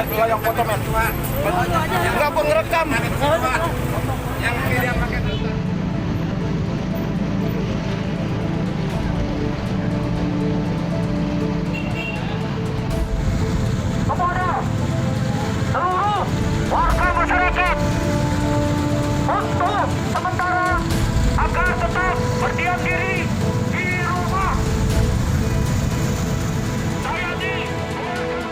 yang foto men. Enggak gua ngerekam. Yang dia pakai kepada seluruh warga masyarakat untuk sementara agar tetap berdiam diri di rumah.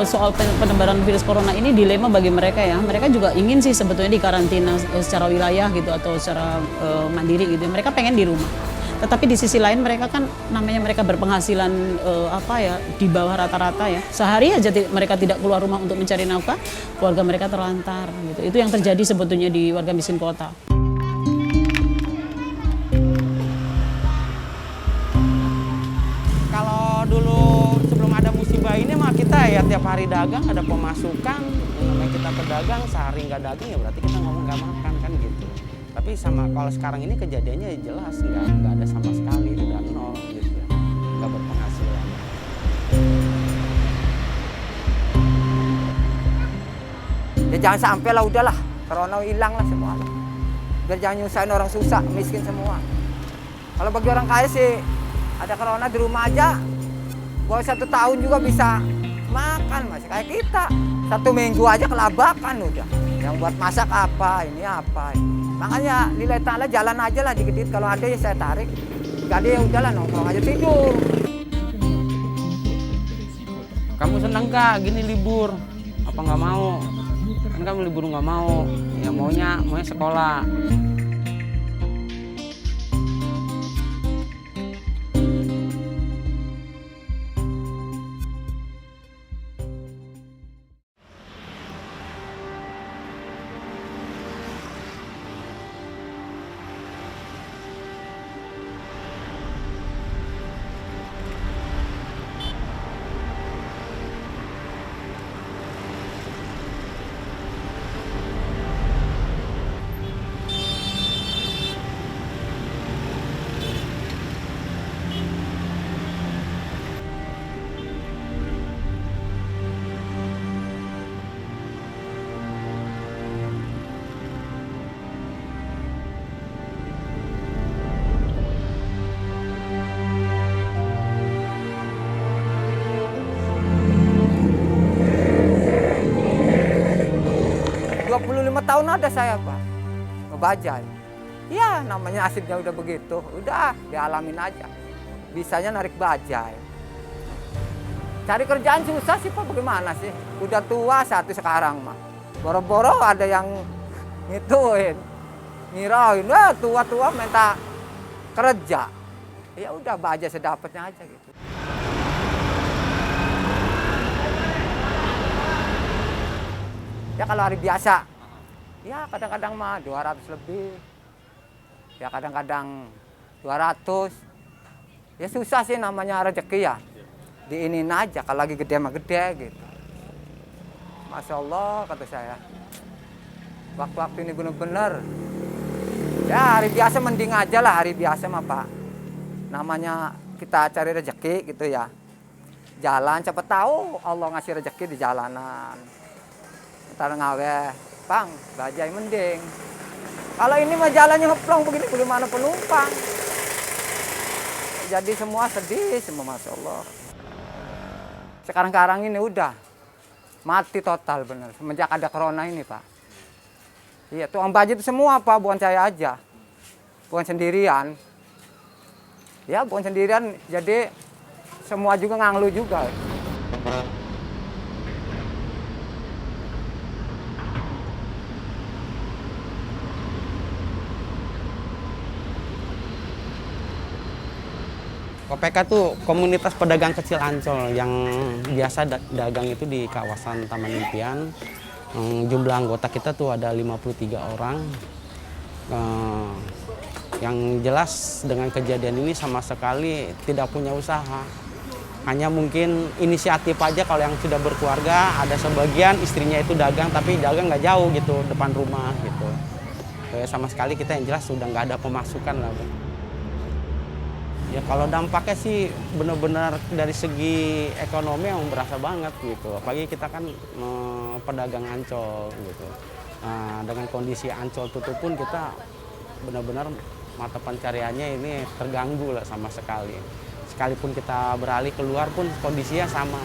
Soal penyebaran virus corona ini dilema bagi mereka ya. Mereka juga ingin sih sebetulnya dikarantina secara wilayah gitu atau secara mandiri gitu. Mereka pengen di rumah. Tetapi di sisi lain mereka kan namanya mereka berpenghasilan di bawah rata-rata ya. Sehari aja mereka tidak keluar rumah untuk mencari nafkah, keluarga mereka terlantar gitu. Itu yang terjadi sebetulnya di warga miskin kota. Kalau dulu sebelum ada musibah ini mah kita ya tiap hari dagang ada pemasukan, namanya kita pedagang sehari nggak dagang ya berarti kita ngomong nggak makan kan gitu. Tapi sama kalau sekarang ini kejadiannya ya jelas nggak ada sama sekali, udah nol gitu ya, nggak berpenghasilan. Ya jangan sampai lah udahlah, corona hilang lah semua. Biar jangan nyusahin orang susah, miskin semua. Kalau bagi orang kaya sih ada corona di rumah aja, buat 1 tahun juga bisa makan masih kayak kita. 1 minggu aja kelabakan udah. Yang buat masak apa, ini apa. Makanya lillahi ta'ala jalan aja lah dikit-dikit. Kalau ada ya saya tarik. Gak ada ya udahlah nongkrong aja tidur. Kamu seneng gak gini libur? Apa nggak mau? Kan kamu libur nggak mau. Ya maunya sekolah. Tahun ada saya Pak, ngebajai. Ya namanya asibnya udah begitu, udah dialamin aja. Bisanya narik bajai. Cari kerjaan susah sih Pak, bagaimana sih? Udah tua satu sekarang mah. Boro-boro ada yang ngituin, ngirain, tua-tua minta kerja. Ya udah bajai sedapatnya aja gitu. Ya kalau hari biasa, ya kadang-kadang mah 200 lebih, ya kadang-kadang 200. Ya susah sih namanya rezeki ya, diinin aja kalau lagi gede mah gede gitu. Masya Allah kata saya, waktu-waktu ini bener-bener, ya hari biasa mending aja lah hari biasa mah Pak. Namanya kita cari rezeki gitu ya, jalan cepet tahu Allah ngasih rezeki di jalanan. Ntar ngaweh, Bang, bajai mending. Kalau ini mah jalannya ngeplong begini, bagaimana penumpang? Jadi semua sedih, semua Masya Allah. Sekarang ini udah mati total bener, semenjak ada corona ini Pak. Iya, tukang baju itu semua Pak, bukan saya aja. Bukan sendirian. Ya, bukan sendirian, jadi semua juga nganglu juga. KPK tuh komunitas pedagang kecil Ancol yang biasa dagang itu di kawasan Taman Impian. Jumlah anggota kita tuh ada 53 orang. Yang jelas dengan kejadian ini sama sekali tidak punya usaha. Hanya mungkin inisiatif aja kalau yang sudah berkeluarga, ada sebagian istrinya itu dagang tapi dagang nggak jauh gitu depan rumah gitu. Sama sekali kita yang jelas sudah nggak ada pemasukan lah. Ya kalau dampaknya sih benar-benar dari segi ekonomi yang berasa banget gitu. Apalagi kita kan pedagang Ancol gitu. Nah, dengan kondisi Ancol tutup pun kita benar-benar mata pencariannya ini terganggu lah sama sekali. Sekalipun kita beralih keluar pun kondisinya sama.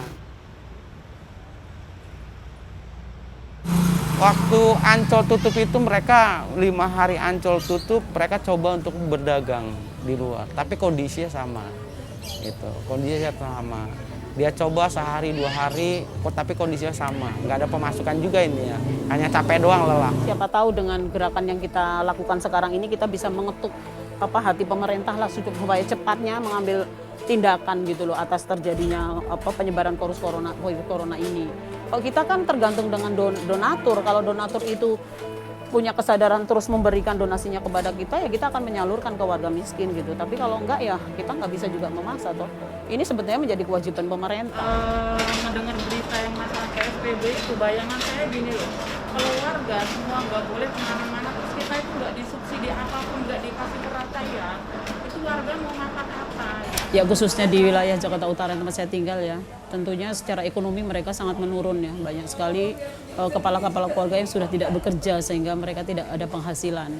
Waktu Ancol tutup itu mereka 5 hari Ancol tutup, mereka coba untuk berdagang di luar. Tapi kondisinya sama, gitu. Kondisinya sama. Dia coba sehari 2 hari, tapi kondisinya sama. Nggak ada pemasukan juga ini ya. Hanya capek doang, lelah. Siapa tahu dengan gerakan yang kita lakukan sekarang ini kita bisa mengetuk hati pemerintah lah supaya cepatnya mengambil tindakan gitu loh atas terjadinya penyebaran virus corona ini. Kalau kita kan tergantung dengan donatur. Kalau donatur itu punya kesadaran terus memberikan donasinya kepada kita, ya kita akan menyalurkan ke warga miskin gitu. Tapi kalau enggak ya kita nggak bisa juga memaksa toh. Ini sebetulnya menjadi kewajiban pemerintah. Mendengar berita yang masalah PSBB itu, bayangan saya gini loh, kalau warga semua nggak boleh kemana-mana, terus kita itu nggak disubsidi apapun, nggak dikasih perataian, itu warga mau makan apa? Ya khususnya di wilayah Jakarta Utara tempat saya tinggal ya, tentunya secara ekonomi mereka sangat menurun ya. Banyak sekali kepala-kepala keluarga yang sudah tidak bekerja sehingga mereka tidak ada penghasilan.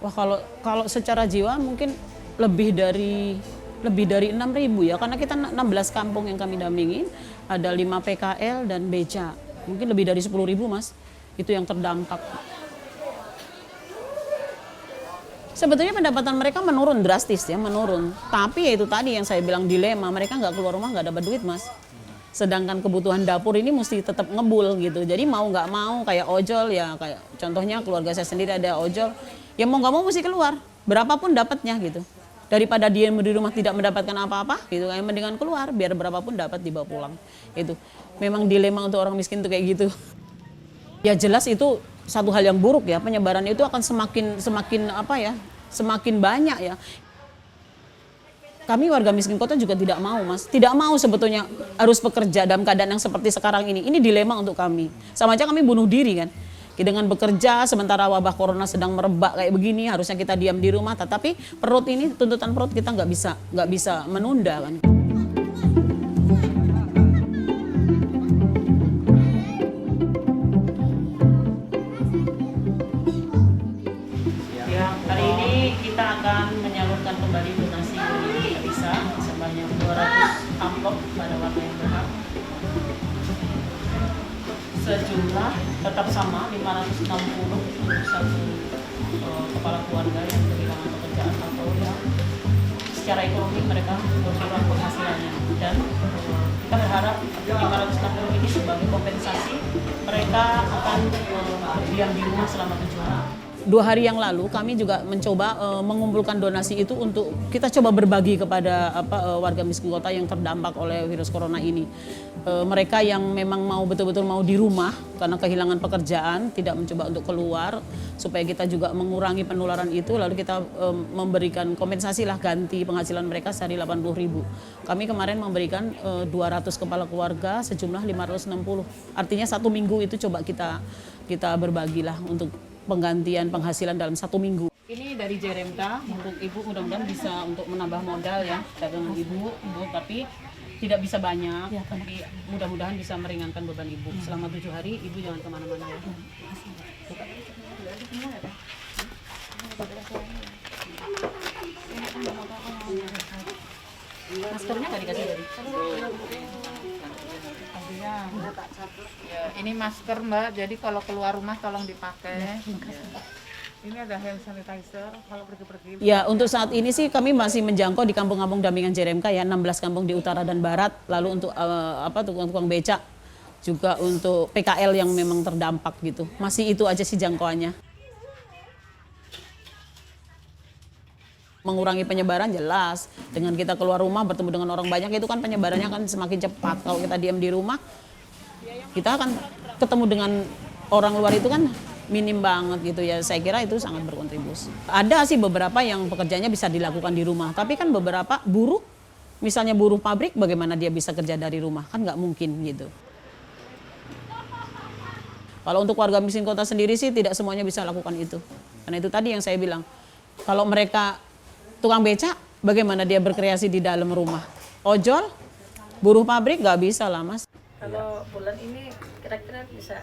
Wah kalau secara jiwa mungkin lebih dari 6.000 ya, karena kita 16 kampung yang kami dampingin, ada 5 PKL dan beca. Mungkin lebih dari 10.000 Mas, itu yang terdampak. Sebetulnya pendapatan mereka menurun drastis ya, menurun. Tapi ya itu tadi yang saya bilang dilema, mereka nggak keluar rumah nggak dapat duit Mas. Sedangkan kebutuhan dapur ini mesti tetap ngebul gitu. Jadi mau nggak mau kayak ojol ya, kayak contohnya keluarga saya sendiri ada ojol, ya mau nggak mau mesti keluar, berapapun dapatnya gitu. Daripada dia di rumah tidak mendapatkan apa-apa gitu, kayak mendingan keluar biar berapapun dapat dibawa pulang. Itu memang dilema untuk orang miskin tuh kayak gitu. Ya jelas itu satu hal yang buruk ya, penyebaran itu akan semakin banyak ya. Kami warga miskin kota juga tidak mau Mas, tidak mau sebetulnya harus bekerja dalam keadaan yang seperti sekarang ini. Ini dilema untuk kami. Sama aja kami bunuh diri kan. Dengan bekerja sementara wabah corona sedang merebak kayak begini, harusnya kita diam di rumah, tetapi perut ini, tuntutan perut kita nggak bisa menunda kan. Hari ini kita akan menyalurkan kembali donasi yang bisa sebanyak 200 amplop pada warga yang berhak. Sejumlah tetap sama 560 untuk satu kepala keluarga yang kehilangan pekerjaan atau yang secara ekonomi mereka berkurang penghasilannya. Dan kita berharap 560 ini sebagai kompensasi mereka akan diam di rumah selama 7 hari. 2 hari yang lalu kami juga mencoba mengumpulkan donasi itu untuk kita coba berbagi kepada warga miskin kota yang terdampak oleh virus corona ini. Mereka yang memang mau betul-betul mau di rumah karena kehilangan pekerjaan, tidak mencoba untuk keluar supaya kita juga mengurangi penularan itu, lalu kita memberikan kompensasi lah, ganti penghasilan mereka sehari 80.000. Kami kemarin memberikan 200 kepala keluarga sejumlah 560. Artinya 1 minggu itu coba kita berbagilah untuk penggantian penghasilan dalam 1 minggu. Ini dari JRMK untuk Ibu, mudah-mudahan bisa untuk menambah modal ya dagangan Ibu, tapi tidak bisa banyak, tapi mudah-mudahan bisa meringankan beban Ibu. Selama 7 hari Ibu jangan kemana-mana ya. Maskernya nggak dikasih tadi? Ya, ini masker Mbak, jadi kalau keluar rumah tolong dipakai. Ini ada hand sanitizer kalau pergi-pergi. Ya, untuk saat ini sih kami masih menjangkau di kampung-kampung dampingan JRMK ya, 16 kampung di utara dan barat. Lalu untuk tukang-tukang becak, juga untuk PKL yang memang terdampak gitu. Masih itu aja sih jangkauannya. Mengurangi penyebaran jelas. Dengan kita keluar rumah bertemu dengan orang banyak itu kan penyebarannya kan semakin cepat. Kalau kita diam di rumah, kita akan ketemu dengan orang luar itu kan minim banget gitu ya. Saya kira itu sangat berkontribusi. Ada sih beberapa yang pekerjaannya bisa dilakukan di rumah, tapi kan beberapa buruh, misalnya buruh pabrik, bagaimana dia bisa kerja dari rumah? Kan nggak mungkin gitu. Kalau untuk warga miskin kota sendiri sih tidak semuanya bisa lakukan itu. Karena itu tadi yang saya bilang, kalau mereka tukang becak bagaimana dia berkreasi di dalam rumah. Ojol, buruh pabrik nggak bisa lah Mas. Kalau bulan ini kira-kira bisa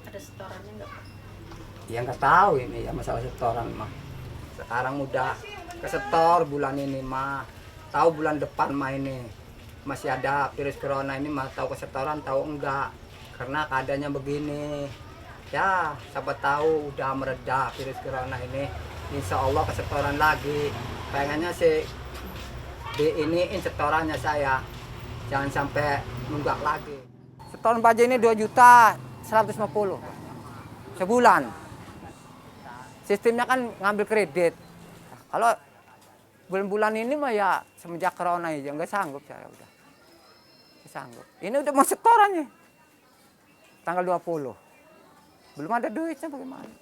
ada setorannya nggak Pak? Ya nggak tahu ini ya masalah setoran mah. Sekarang udah kesetor bulan ini mah. Tahu bulan depan mah ini masih ada virus corona ini mah tahu kesetoran tahu enggak. Karena keadaannya begini. Ya, siapa tahu udah mereda virus corona ini. Insya Allah kesetoran lagi. Pengennya sih diiniin setorannya saya. Jangan sampai nunggak lagi. Setoran baja ini 2.150.000 sebulan. Sistemnya kan ngambil kredit. Kalau bulan-bulan ini mah ya semenjak corona aja nggak sanggup saya udah. Nggak sanggup. Ini udah mau setorannya. Tanggal 20. Belum ada duitnya bagaimana.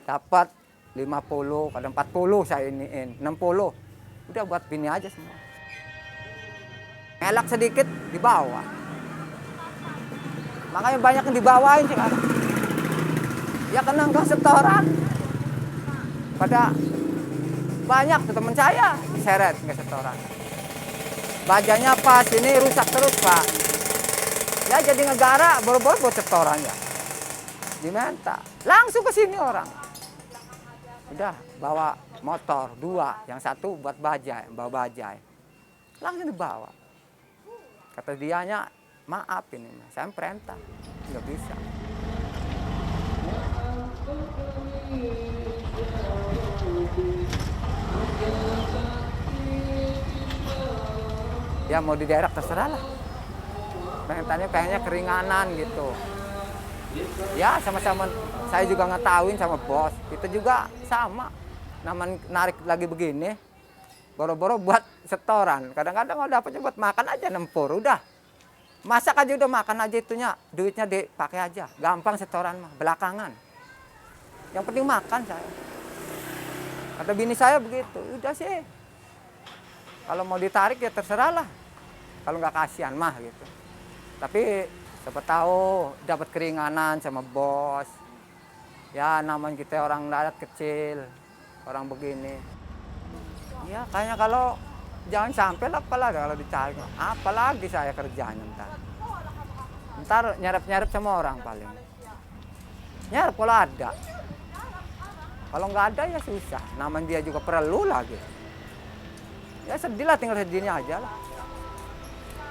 Dapat 50, kadang 40 saya iniin, 60. Udah buat bini aja semua. Ngelak sedikit di bawah. Makanya banyak yang dibawain sekarang. Ya karena enggak setoran. Pada banyak tuh teman saya diseret enggak setoran. Bajanya pas ini rusak terus Pak. Ya jadi negara boro-boro buat setoran ya. Diminta. Langsung ke sini orang. Udah bawa motor 2, yang satu buat bajai, bawa bajai. Langsung dibawa. Kata dianya, maaf ini, saya perintah, nggak bisa. Ya mau di daerah terserah lah. Perintahnya kayaknya keringanan gitu. Ya sama-sama saya juga ngetahuin sama bos. Kita juga sama. Naman narik lagi begini. Boro-boro buat setoran. Kadang-kadang kalau dapatnya buat makan aja nempur. Udah. Masak aja udah makan aja itunya. Duitnya dipakai aja. Gampang setoran mah. Belakangan. Yang penting makan saya. Kata bini saya begitu. Udah sih. Kalau mau ditarik ya terserah lah. Kalau nggak kasihan mah gitu. Tapi siapa tahu dapat keringanan sama bos. Ya namanya kita orang rakyat kecil, orang begini. Ya kayaknya kalau jangan sampai lah apalah kalau dicari. Apalagi saya kerjanya ntar. Ntar nyarap-nyarap sama orang paling. Nyarap kalau ada. Kalau nggak ada ya susah. Namanya dia juga perlu lagi. Ya sedih lah tinggal sedihnya aja lah.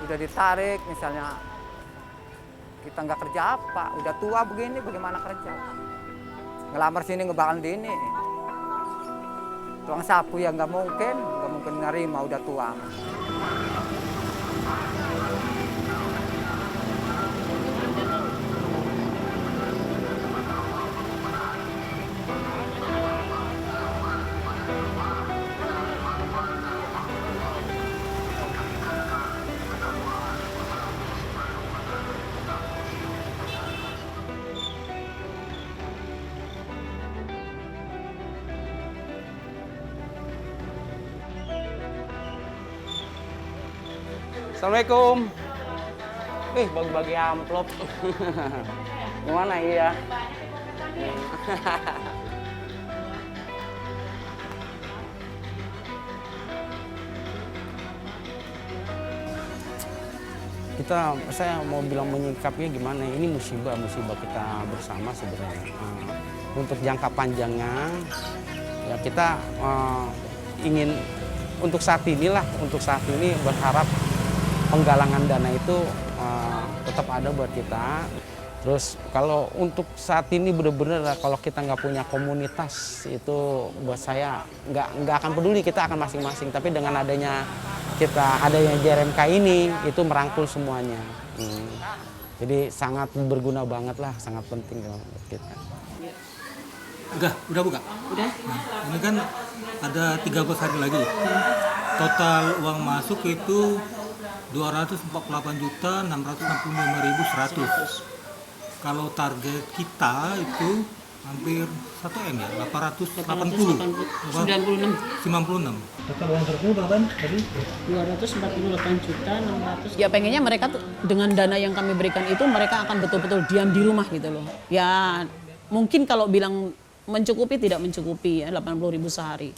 Udah ditarik misalnya. Kita nggak kerja apa, udah tua begini bagaimana kerja? Ngelamar sini ngebakal di ini. Tuang sapu ya nggak mungkin nerima udah tua. Assalamualaikum. Bagi-bagi amplop. Gimana iya? Saya mau bilang menyikapinya gimana? Ini musibah kita bersama sebenarnya. Untuk jangka panjangnya, ya kita ingin untuk saat ini berharap penggalangan dana itu tetap ada buat kita. Terus kalau untuk saat ini benar-benar kalau kita nggak punya komunitas itu buat saya nggak akan peduli, kita akan masing-masing. Tapi dengan adanya JRMK ini itu merangkul semuanya. Jadi sangat berguna banget lah, sangat penting buat kita. Udah buka? Udah. Nah, ini kan ada 13 hari lagi. Total uang masuk itu 248.665.100. Kalau target kita itu hampir 1 M ya, 880. 96. Total uang terkumpul berapa tadi? 248.600. Ya pengennya mereka tuh dengan dana yang kami berikan itu mereka akan betul-betul diam di rumah gitu loh. Ya mungkin kalau bilang mencukupi tidak mencukupi ya 80.000 sehari.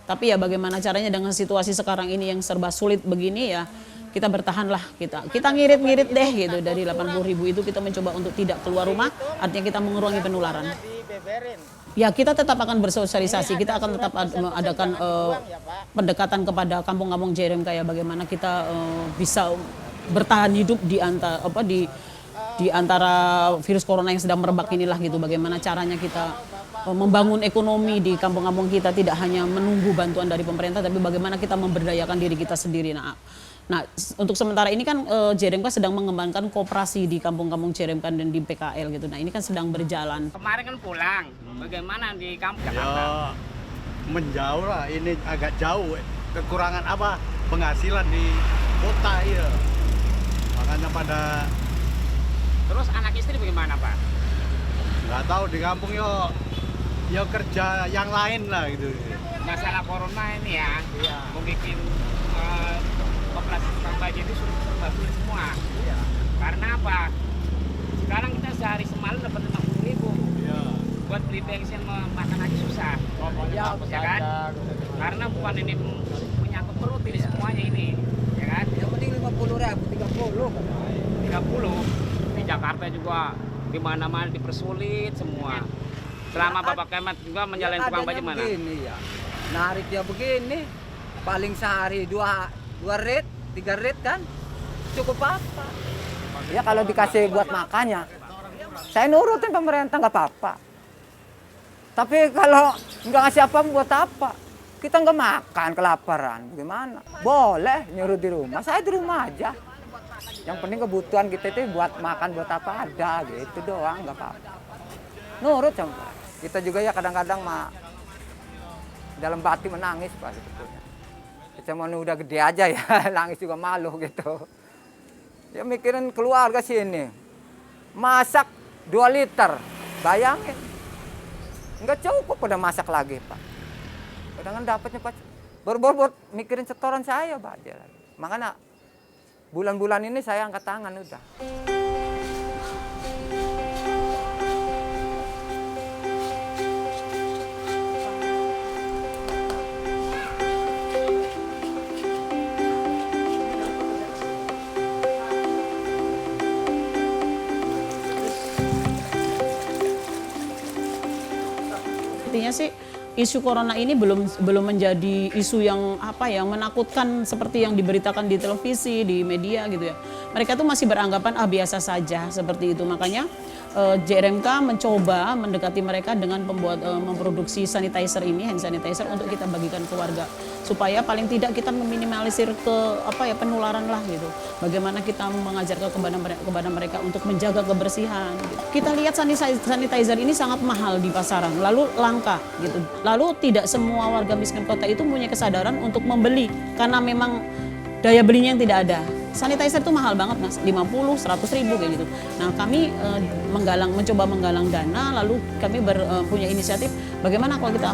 Tapi ya bagaimana caranya dengan situasi sekarang ini yang serba sulit begini ya, kita bertahanlah, kita ngirit-ngirit deh gitu. Dari 80.000 itu kita mencoba untuk tidak keluar rumah, artinya kita mengurangi penularan. Ya kita tetap akan bersosialisasi, kita akan tetap adakan pendekatan kepada kampung-kampung JRMK ya, bagaimana kita bisa bertahan hidup di antara virus corona yang sedang merebak inilah gitu. Bagaimana caranya kita membangun ekonomi di kampung-kampung kita, tidak hanya menunggu bantuan dari pemerintah, tapi bagaimana kita memberdayakan diri kita sendiri. Nah, untuk sementara ini kan JRMK sedang mengembangkan koperasi di kampung-kampung JRMK dan di PKL gitu. Nah, ini kan sedang berjalan. Kemarin kan pulang, bagaimana di kampung Jakarta? Ya menjauh lah, ini agak jauh. Kekurangan apa? Penghasilan di kota ya. Makanya pada. Terus anak istri bagaimana Pak? Nggak tahu di kampung yo kerja yang lain lah gitu. Masalah corona ini ya, mau bikin koperasi tukang baju itu serba sulit semua. Karena apa? Sekarang kita sehari semalam dapat 50.000. Buat beli bensin makan aja susah. Ya kan? Karena bukan ini menyangkut perut ini semuanya ini, ya kan? Yang penting 50.000, 30. Di Jakarta juga di mana-mana dipersulit semua. Selama Bapak Kemet juga menjalani tukang baju mana? Begini ya. Narik dia begini, paling sehari 2 rit, 3 rit kan, cukup apa? Ya kalau dikasih buat makannya, saya nurutin pemerintah nggak apa-apa. Tapi kalau nggak ngasih apa buat apa? Kita nggak makan, kelaparan, gimana? Boleh nyuruh di rumah, saya di rumah aja. Yang penting kebutuhan kita itu buat makan, buat apa ada, gitu doang, nggak apa-apa. Nurut sama kita juga ya kadang-kadang dalam batin menangis Pak sebetulnya. Kita mau udah gede aja ya, nangis juga malu gitu. Ya mikirin keluarga sini. Masak 2 liter, bayangin. Nggak cukup udah masak lagi Pak. Kadang-kadang dapatnya Pak, buat mikirin setoran saya Pak aja. Makanya bulan-bulan ini saya angkat tangan udah. Intinya sih isu corona ini belum menjadi isu yang menakutkan seperti yang diberitakan di televisi, di media gitu ya. Mereka tuh masih beranggapan biasa saja seperti itu. Makanya JRMK mencoba mendekati mereka dengan memproduksi sanitizer ini, hand sanitizer untuk kita bagikan ke warga supaya paling tidak kita meminimalisir penularan lah gitu. Bagaimana kita mengajarkan kepada mereka untuk menjaga kebersihan. Gitu. Kita lihat sanitizer ini sangat mahal di pasaran, lalu langka gitu. Lalu tidak semua warga miskin kota itu punya kesadaran untuk membeli karena memang daya belinya yang tidak ada. Sanitizer itu mahal banget Mas, 50-100 ribu kayak gitu. Nah kami mencoba menggalang dana, lalu kami punya inisiatif bagaimana kalau kita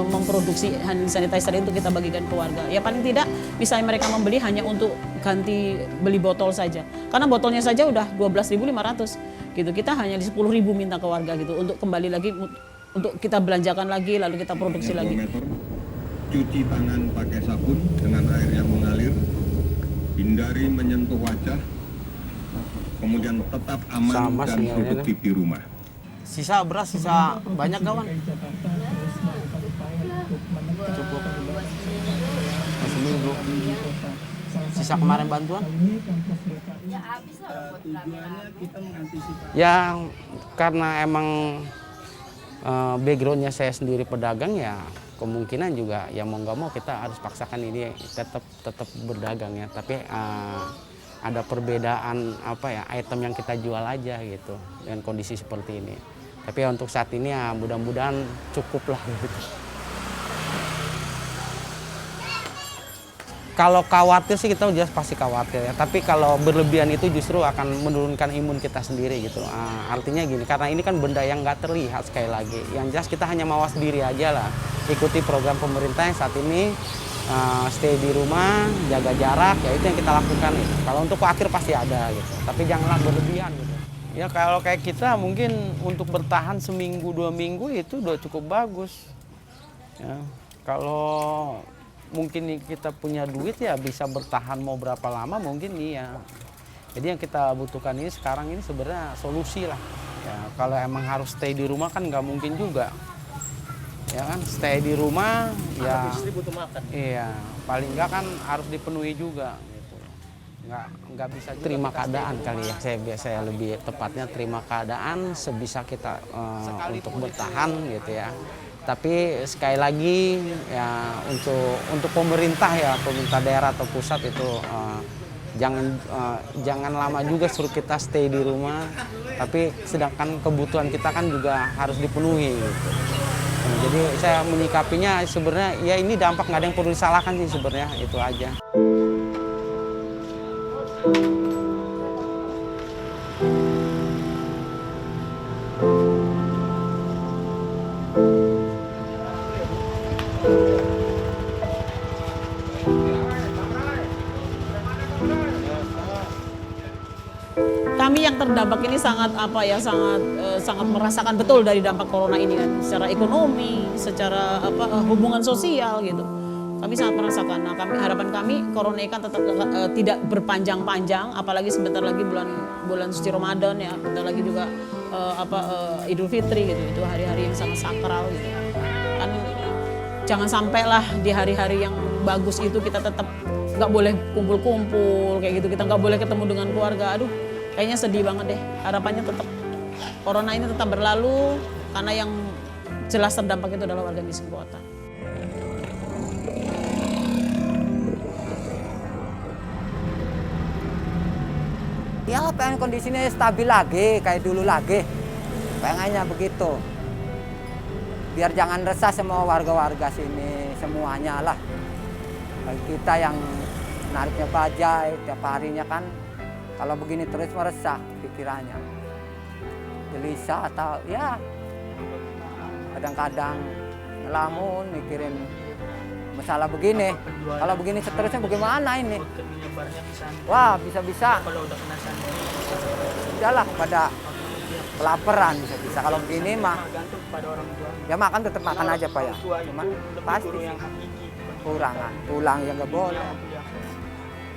memproduksi hand sanitizer itu kita bagikan ke warga. Ya paling tidak misalnya mereka membeli hanya untuk ganti beli botol saja. Karena botolnya saja udah 12.500 gitu. Kita hanya di 10.000 minta ke warga gitu untuk kembali lagi untuk kita belanjakan lagi lalu kita produksi lagi. Cuci tangan pakai sabun dengan air yang mengalir, hindari menyentuh wajah, kemudian tetap aman dan produktif di rumah. Sisa beras, sisa banyak kawan. Cukup. Seminggu. Sisa kemarin bantuan? Ya karena emang backgroundnya saya sendiri pedagang ya. Kemungkinan juga ya mau nggak mau kita harus paksakan ini tetap berdagang ya, tapi ada perbedaan item yang kita jual aja gitu dengan kondisi seperti ini. Tapi ya untuk saat ini ya mudah-mudahan cukup lah gitu. Kalau khawatir sih kita jelas pasti khawatir ya, tapi kalau berlebihan itu justru akan menurunkan imun kita sendiri gitu. Artinya gini, karena ini kan benda yang nggak terlihat sekali lagi. Yang jelas kita hanya mawas diri aja lah, ikuti program pemerintah yang saat ini stay di rumah, jaga jarak, ya itu yang kita lakukan. Gitu. Kalau untuk akhir pasti ada gitu, tapi janganlah berlebihan gitu. Ya kalau kayak kita mungkin untuk bertahan seminggu 2 minggu itu udah cukup bagus. Ya. Kalau mungkin kita punya duit ya bisa bertahan mau berapa lama mungkin iya. Jadi yang kita butuhkan ini sekarang ini sebenarnya solusi lah. Ya, kalau emang harus stay di rumah kan nggak mungkin juga. Ya kan, stay di rumah ya. Istri butuh makan. Iya, paling nggak kan harus dipenuhi juga. Gitu. Nggak bisa juga terima keadaan kali ya. Saya lebih tepatnya terima keadaan sebisa kita untuk bertahan gitu ya. Tapi sekali lagi ya untuk pemerintah ya, pemerintah daerah atau pusat itu jangan lama juga suruh kita stay di rumah. Tapi sedangkan kebutuhan kita kan juga harus dipenuhi. Gitu. Jadi saya menyikapinya sebenarnya ya ini dampak, nggak ada yang perlu disalahkan sih sebenarnya, itu aja. Kami yang terdampak ini sangat sangat merasakan betul dari dampak corona ini kan, secara ekonomi, secara hubungan sosial gitu. Kami sangat merasakan. Nah, harapan kami corona ini kan tetap tidak berpanjang-panjang, apalagi sebentar lagi bulan suci Ramadan ya, bentar lagi juga Idul Fitri gitu. Itu hari-hari yang sangat sakral gitu. Kan jangan sampailah di hari-hari yang bagus itu kita tetap nggak boleh kumpul-kumpul kayak gitu, kita nggak boleh ketemu dengan keluarga. Aduh, kayaknya sedih banget deh. Harapannya tetap corona ini tetap berlalu, karena yang jelas terdampak itu adalah warga miskin kota. Ya pengen kondisinya stabil lagi, kayak dulu lagi. Pengennya begitu. Biar jangan resah semua warga-warga sini, semuanya lah. Bagi kita yang nariknya bajai, tiap harinya kan, kalau begini terus meresah pikirannya. Gelisah atau ya kadang-kadang ngelamun, mikirin masalah begini. Kalau begini seterusnya bagaimana ini? Wah, bisa-bisa. Udahlah pada kelaparan bisa-bisa. Kalau begini mah ya makan tetap makan aja Pak ya. Cuma pasti pulang ya nggak boleh.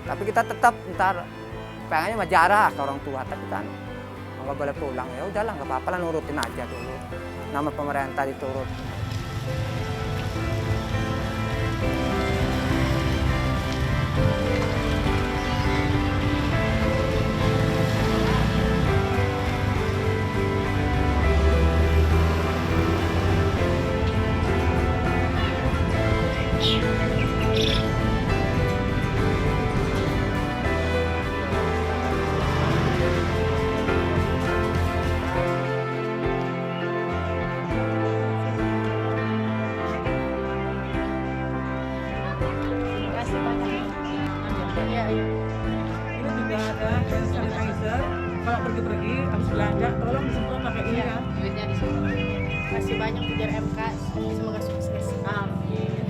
Tapi kita tetap ntar pengennya mah jarak ke orang tua, tapi kan nggak boleh pulang. Ya udahlah nggak apa-apa lah, nurutin aja dulu. Nama pemerintah diturut. Iya. Ini juga ada hand sanitizer. Kalau pergi-pergi habis belanja, tolong disemprot pakai ini ya. Duitnya disemprot. Masih banyak kejar MK, semoga sukses. Amin.